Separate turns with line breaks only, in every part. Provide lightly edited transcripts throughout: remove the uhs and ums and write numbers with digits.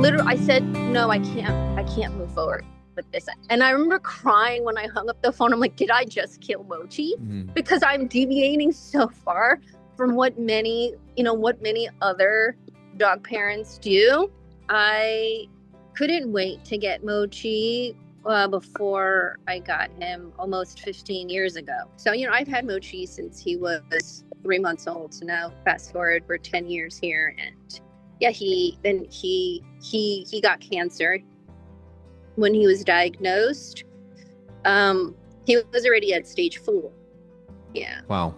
I said, no, I can't move forward with this. And I remember crying when I hung up the phone. I'm like, did I just kill Mochi? Because I'm deviating so far from what many other dog parents do. I couldn't wait to get Mochi before I got him almost 15 years ago. So, I've had Mochi since he was 3 months old. So now fast forward, we're 10 years here. And yeah, he got cancer when he was diagnosed. He was already at stage 4. Yeah.
Wow.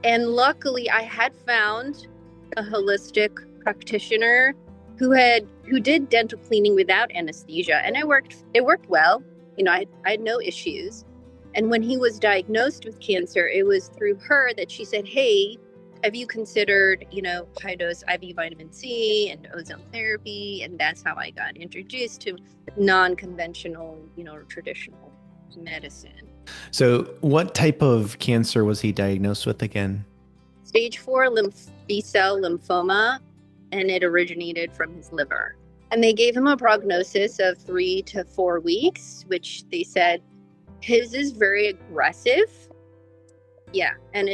And luckily I had found a holistic practitioner who did dental cleaning without anesthesia, and it worked well. I had no issues. And when he was diagnosed with cancer, it was through her that she said, hey, have you considered, high dose IV vitamin C and ozone therapy? And that's how I got introduced to non-conventional, traditional medicine.
So what type of cancer was he diagnosed with again?
Stage 4 B-cell lymphoma, and it originated from his liver. And they gave him a prognosis of 3 to 4 weeks, which they said his is very aggressive. Yeah, and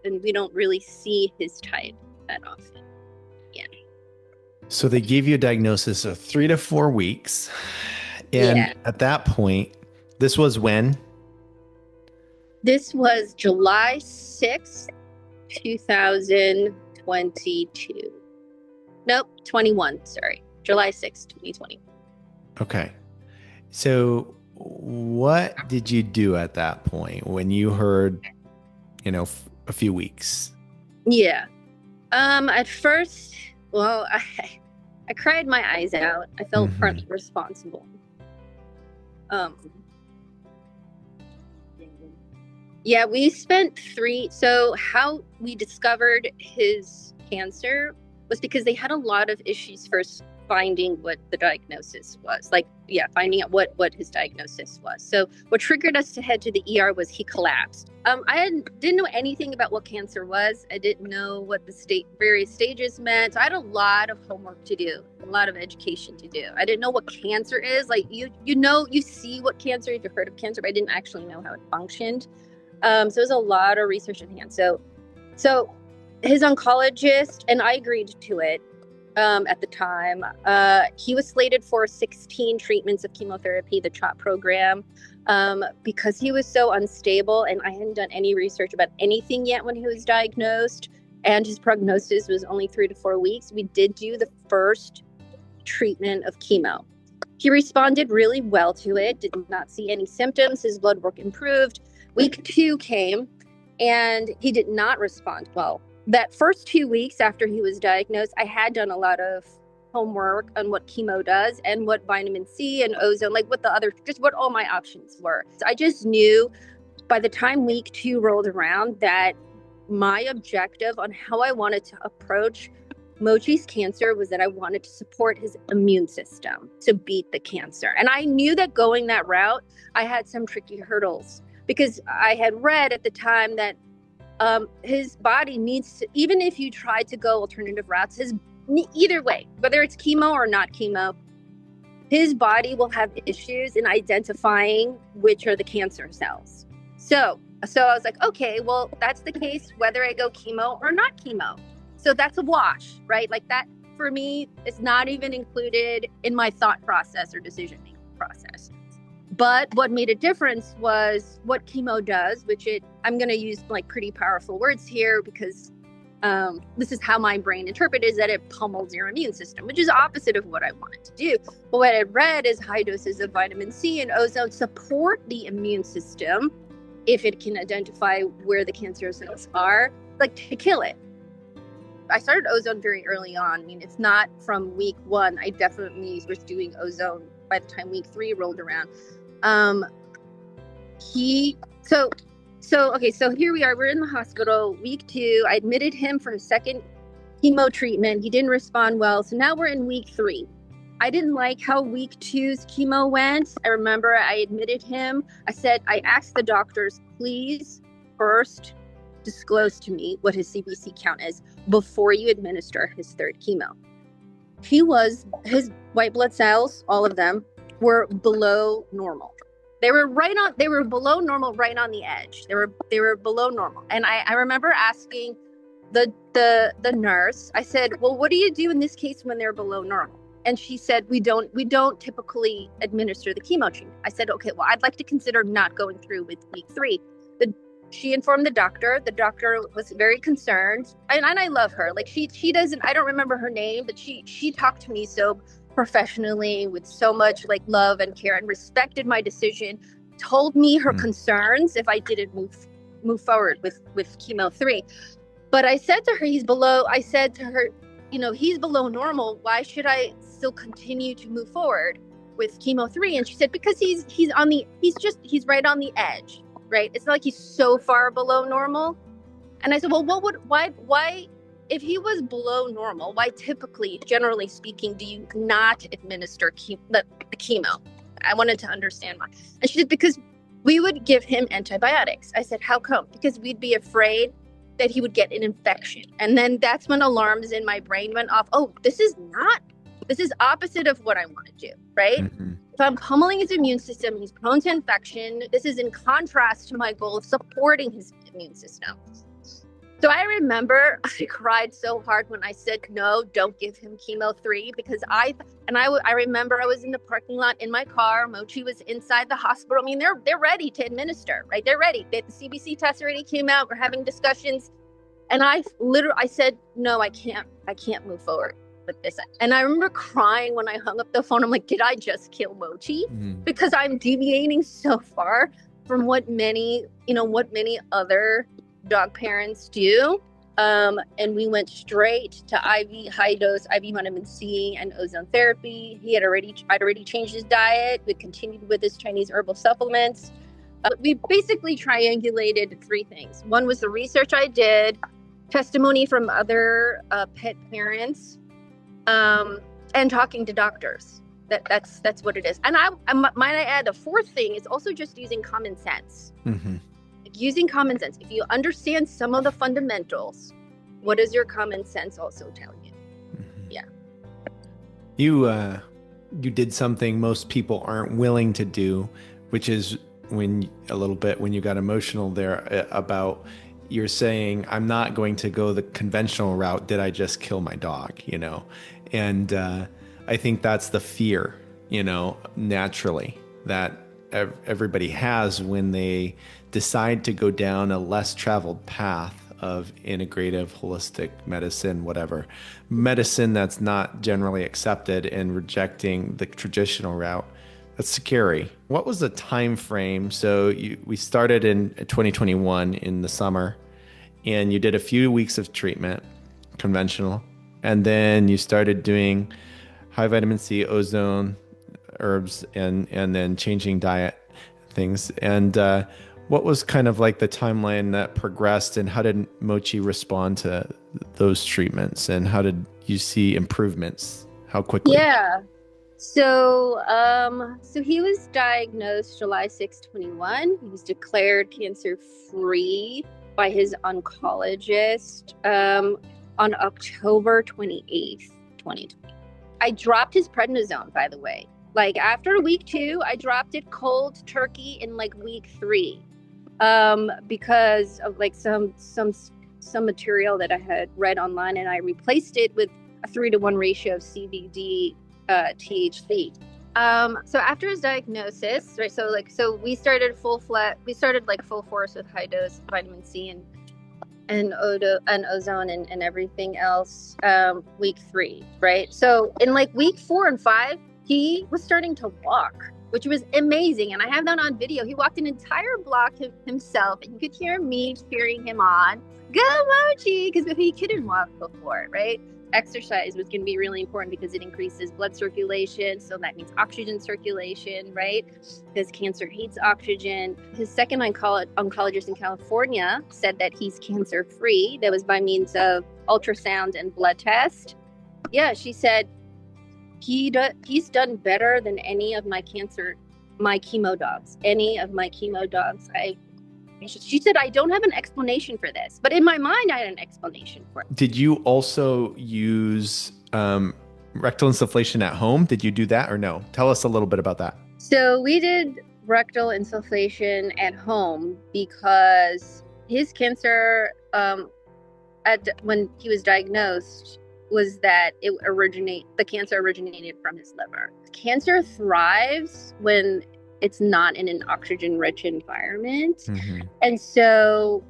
and we don't really see his type that often. Yeah.
So they gave you a diagnosis of 3 to 4 weeks. And at that point, this was when?
This was July 6th, 2022. Nope, 21, sorry. July 6th, 2020.
Okay. So what did you do at that point when you heard, a few weeks?
Yeah. At first, well, I cried my eyes out. I felt partly responsible. Yeah, we spent so how we discovered his cancer was because they had a lot of issues first finding what the diagnosis was. Finding out what his diagnosis was. So what triggered us to head to the ER was he collapsed. I didn't know anything about what cancer was. I didn't know what the various stages meant. So I had a lot of homework to do, a lot of education to do. I didn't know what cancer is. Like you see what cancer is, you've heard of cancer, but I didn't actually know how it functioned. So it was a lot of research in hand. So his oncologist, and I agreed to it at the time, he was slated for 16 treatments of chemotherapy, the CHOP program, because he was so unstable and I hadn't done any research about anything yet when he was diagnosed, and his prognosis was only 3 to 4 weeks. We did do the first treatment of chemo. He responded really well to it, did not see any symptoms. His blood work improved. Week 2 came and he did not respond well. That first 2 weeks after he was diagnosed, I had done a lot of homework on what chemo does and what vitamin C and ozone, what all my options were. So I just knew by the time week 2 rolled around that my objective on how I wanted to approach Mochi's cancer was that I wanted to support his immune system to beat the cancer. And I knew that going that route, I had some tricky hurdles because I had read at the time that his body needs to, even if you try to go alternative routes, either way, whether it's chemo or not chemo, his body will have issues in identifying which are the cancer cells. So I was like, okay, well, that's the case, whether I go chemo or not chemo. So that's a wash, right? Like that for me is not even included in my thought process or decision-making process. But what made a difference was what chemo does, I'm going to use like pretty powerful words here because this is how my brain interprets, is that it pummels your immune system, which is opposite of what I wanted to do. But what I read is high doses of vitamin C and ozone support the immune system if it can identify where the cancer cells are, like to kill it. I started ozone very early on. I mean, it's not from week 1. I definitely was doing ozone by the time week 3 rolled around. So here we are, we're in the hospital, week 2, I admitted him for his second chemo treatment. He didn't respond well. So now we're in week 3. I didn't like how week 2's chemo went. I remember I admitted him. I asked the doctors, please first disclose to me what his CBC count is before you administer his third chemo. his white blood cells, all of them, were below normal. They were below normal, right on the edge. They were below normal. And I remember asking the nurse, I said, well, what do you do in this case when they're below normal? And she said, we don't typically administer the chemo treatment. I said, okay, well, I'd like to consider not going through with week 3. She informed the doctor. The doctor was very concerned, and I love her. Like she doesn't. I don't remember her name, but she talked to me so professionally, with so much like love and care, and respected my decision. Told me her concerns if I didn't move forward with chemo 3. But I said to her, I said to her, he's below normal. Why should I still continue to move forward with chemo 3? And she said, because he's right on the edge. Right? It's not like he's so far below normal. And I said, well, why, if he was below normal, why typically, generally speaking, do you not administer the chemo? I wanted to understand why. And she said, because we would give him antibiotics. I said, how come? Because we'd be afraid that he would get an infection. And then that's when alarms in my brain went off. Oh, this is opposite of what I want to do, right? Mm-hmm. If I'm pummeling his immune system, he's prone to infection. This is in contrast to my goal of supporting his immune system. So I remember I cried so hard when I said, no, don't give him chemo 3, because I remember I was in the parking lot in my car. Mochi was inside the hospital. I mean, they're ready to administer, right? They're ready. The CBC test already came out. We're having discussions. And I said, no, I can't move forward with this. And I remember crying when I hung up the phone. I'm like, did I just kill Mochi? Mm-hmm. Because I'm deviating so far from what many other dog parents do. And we went straight to high dose IV vitamin C and ozone therapy. I'd already changed his diet. We continued with his Chinese herbal supplements. We basically triangulated 3 things. One was the research I did, testimony from other pet parents, and talking to doctors. That's what it is. And might I add, the 4th thing is also just using common sense. Mm-hmm. Using common sense. If you understand some of the fundamentals, what does your common sense also tell you? Mm-hmm. Yeah.
You did something most people aren't willing to do, which is when you got emotional there about, you're saying, I'm not going to go the conventional route. Did I just kill my dog? And I think that's the fear, naturally, that everybody has when they decide to go down a less traveled path of integrative, holistic medicine, whatever medicine that's not generally accepted, and rejecting the traditional route. That's scary. What was the time frame? So we started in 2021 in the summer, and you did a few weeks of treatment, conventional, and then you started doing high vitamin C, ozone, herbs, and then changing diet things. And what was kind of like the timeline that progressed, and how did Mochi respond to those treatments, and how did you see improvements? How quickly?
Yeah. So he was diagnosed July 6, 21. He was declared cancer-free by his oncologist on October 28th, 2020. I dropped his prednisone, by the way. Like after week 2, I dropped it cold turkey in like week 3, because of like some material that I had read online, and I replaced it with a 3-to-1 ratio of CBD THC. So after his diagnosis, right? So we started full force with high dose vitamin C and ozone and everything else. Week 3, right? So in like week 4 and 5, he was starting to walk, which was amazing. And I have that on video. He walked an entire block himself, and you could hear me cheering him on. Go Mochi! Because he couldn't walk before, right? Exercise was going to be really important because it increases blood circulation. So that means oxygen circulation, right? Because cancer hates oxygen. His second oncologist in California said that he's cancer free. That was by means of ultrasound and blood test. Yeah, she said he's done better than any of my chemo dogs. Any of my chemo dogs. She said, I don't have an explanation for this. But in my mind, I had an explanation for it.
Did you also use rectal insufflation at home. Did you do that or no? Tell us a little bit about that.
So we did rectal insufflation at home because his cancer, when he was diagnosed, was that the cancer originated from his liver. Cancer thrives when it's not in an oxygen-rich environment.
Mm-hmm.
And so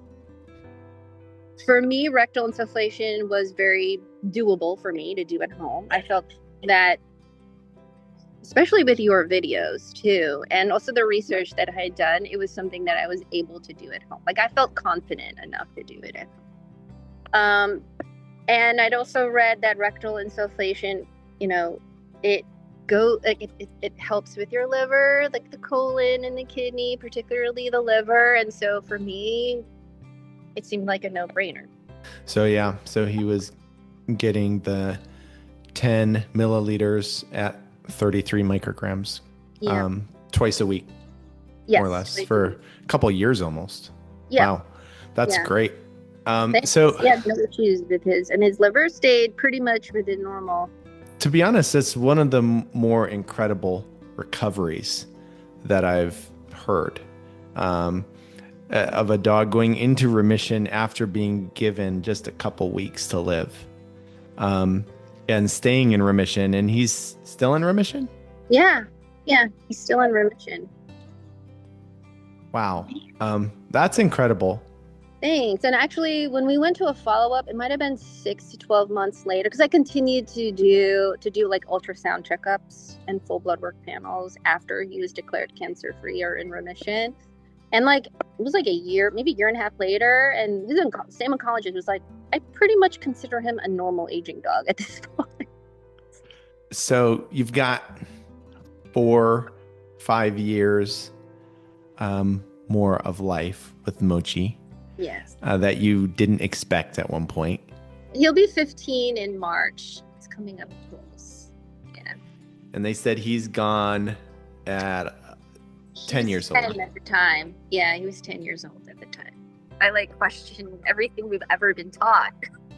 for me, rectal insufflation was very doable for me to do at home. I felt that, especially with your videos too, and also the research that I had done, it was something that I was able to do at home. Like I felt confident enough to do it at home. And I'd also read that rectal insufflation, it helps with your liver, like the colon and the kidney, particularly the liver. And so for me, it seemed like a no-brainer.
So yeah, so he was getting the 10 milliliters at 33 micrograms twice a week, more or less, for a couple of years almost.
Yeah.
Wow, that's great.
So yeah, no issues with and his liver stayed pretty much within normal.
To be honest, it's one of the more incredible recoveries that I've heard. Of a dog going into remission after being given just a couple weeks to live, and staying in remission. And he's still in remission?
Yeah, he's still in remission.
Wow. That's incredible.
Thanks. And actually, when we went to a follow-up, it might have been 6 to 12 months later, because I continued to do like ultrasound checkups and full blood work panels after he was declared cancer-free or in remission. And like, it was like a year, maybe a year and a half later, and his same oncologist was like, I pretty much consider him a normal aging dog at this point.
So you've got 4-5 years more of life with Mochi.
Yes.
That you didn't expect at one point.
He'll be 15 in March. It's coming up close. Yeah.
And they said he's gone at 10 years old.
10 at the time. Yeah, he was 10 years old at the time. I like question everything we've ever been taught,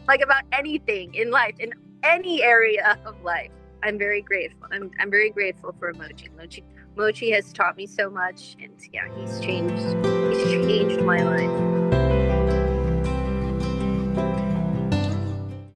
like about anything in life, in any area of life. I'm very grateful. I'm very grateful for Mochi. Mochi has taught me so much, and yeah, he's changed my life.